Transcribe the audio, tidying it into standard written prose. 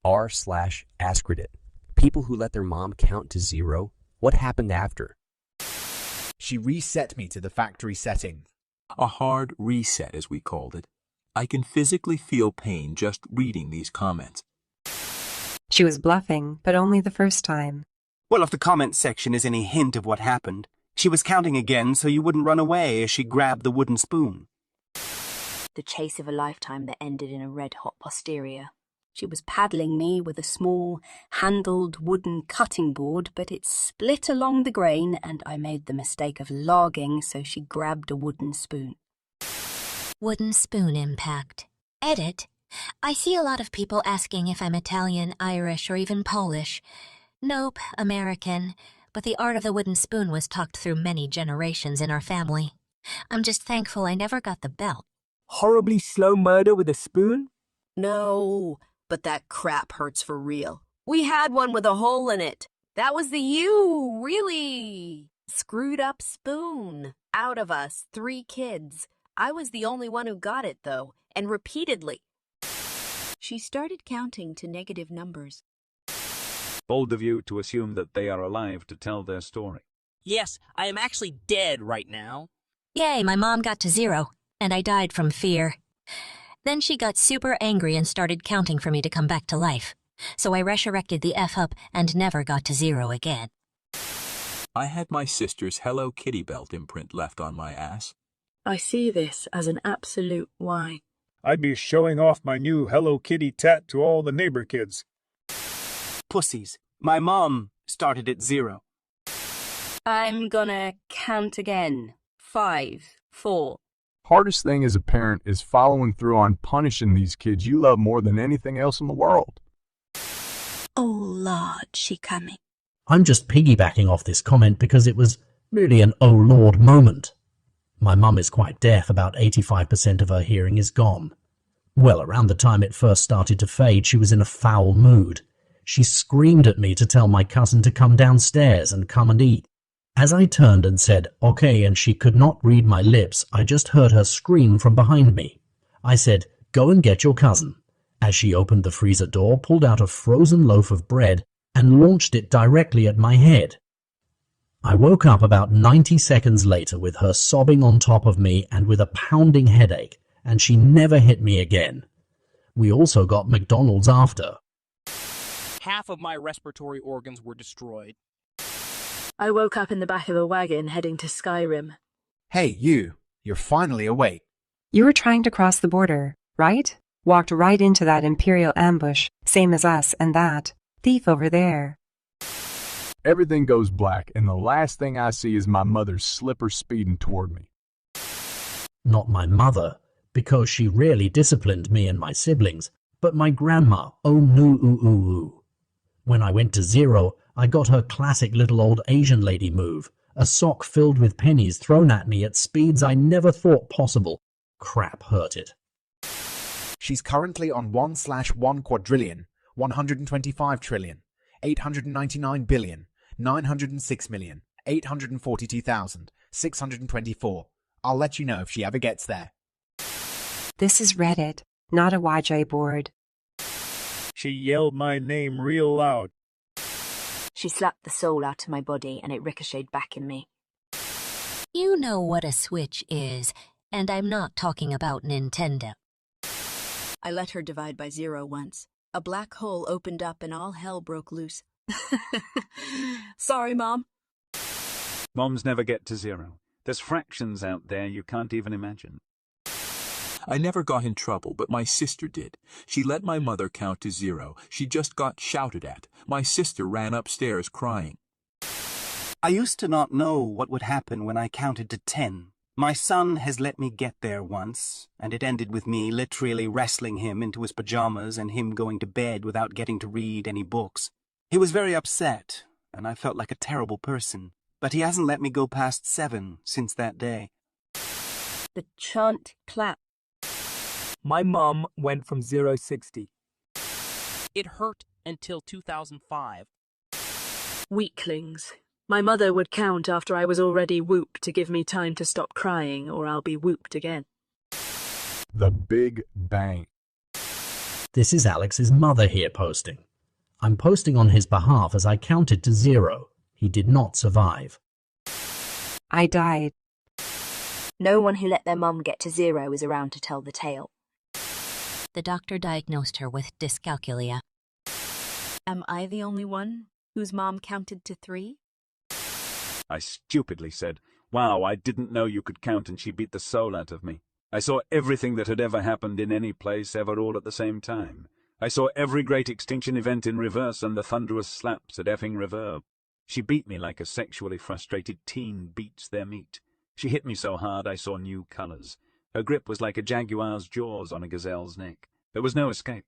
r/askredit. People who let their mom count to 0, what happened after? She reset me to the factory setting. A hard reset, as we called it. I can physically feel pain just reading these comments. She was bluffing, but only the first time. Well, if the comment section is any hint of what happened, she was counting again so you wouldn't run away as she grabbed the wooden spoon. The chase of a lifetime that ended in a red-hot posterior. She was paddling me with a small, handled wooden cutting board, but it split along the grain and I made the mistake of logging, so she grabbed a wooden spoon. Wooden spoon impact. Edit. I see a lot of people asking if I'm Italian, Irish, or even Polish. Nope, American. But the art of the wooden spoon was talked through many generations in our family. I'm just thankful I never got the belt. Horribly slow murder with a spoon? No, but that crap hurts for real. We had one with a hole in it. That was the really screwed up spoon. Out of us 3 kids. I was the only one who got it, though, and repeatedly. She started counting to negative numbers. Bold of you to assume that they are alive to tell their story. Yes, I am actually dead right now. Yay, my mom got to 0, and I died from fear. Then she got super angry and started counting for me to come back to life. So I resurrected the F up and never got to 0 again. I had my sister's Hello Kitty belt imprint left on my ass. I see this as an absolute why. I'd be showing off my new Hello Kitty tat to all the neighbor kids. Pussies. My mom started at 0. I'm gonna count again. 5, 4. Hardest thing as a parent is following through on punishing these kids you love more than anything else in the world. Oh Lord, she coming. I'm just piggybacking off this comment because it was really an oh Lord moment. My mum is quite deaf, about 85% of her hearing is gone. Well, around the time it first started to fade, she was in a foul mood. She screamed at me to tell my cousin to come downstairs and come and eat. As I turned and said, okay, and she could not read my lips, I just heard her scream from behind me. I said, go and get your cousin. As she opened the freezer door, pulled out a frozen loaf of bread, and launched it directly at my head. I woke up about 90 seconds later with her sobbing on top of me and with a pounding headache, and she never hit me again. We also got McDonald's after. Half of my respiratory organs were destroyed. I woke up in the back of a wagon heading to Skyrim. Hey, you're finally awake. You were trying to cross the border, right? Walked right into that Imperial ambush, same as us and that thief over there. Everything goes black, and the last thing I see is my mother's slipper speeding toward me. Not my mother, because she really disciplined me and my siblings, but my grandma, oh no. When I went to 0, I got her classic little old Asian lady move, a sock filled with pennies thrown at me at speeds I never thought possible. Crap hurt it. She's currently on 1/1 quadrillion, 125 trillion, 899 billion, 906 million, 842,624. I'll let you know if she ever gets there. This is Reddit, not a YJ board. She yelled my name real loud. She slapped the soul out of my body and it ricocheted back in me. You know what a Switch is, and I'm not talking about Nintendo. I let her divide by 0 once. A black hole opened up and all hell broke loose. Sorry, Mom. Moms never get to 0. There's fractions out there you can't even imagine. I never got in trouble, but my sister did. She let my mother count to 0. She just got shouted at. My sister ran upstairs crying. I used to not know what would happen when I counted to 10. My son has let me get there once, and it ended with me literally wrestling him into his pajamas and him going to bed without getting to read any books. He was very upset, and I felt like a terrible person, but he hasn't let me go past 7 since that day. The chant clap. My mum went from 0-60. It hurt until 2005. Weaklings. My mother would count after I was already whooped to give me time to stop crying or I'll be whooped again. The Big Bang. This is Alex's mother here posting. I'm posting on his behalf as I counted to 0. He did not survive. I died. No one who let their mum get to 0 is around to tell the tale. The doctor diagnosed her with dyscalculia. Am I the only one whose mom counted to 3? I stupidly said, "Wow, I didn't know you could count," and she beat the soul out of me. I saw everything that had ever happened in any place ever all at the same time. I saw every great extinction event in reverse and the thunderous slaps at effing reverb. She beat me like a sexually frustrated teen beats their meat. She hit me so hard I saw new colors. Her grip was like a jaguar's jaws on a gazelle's neck. There was no escape.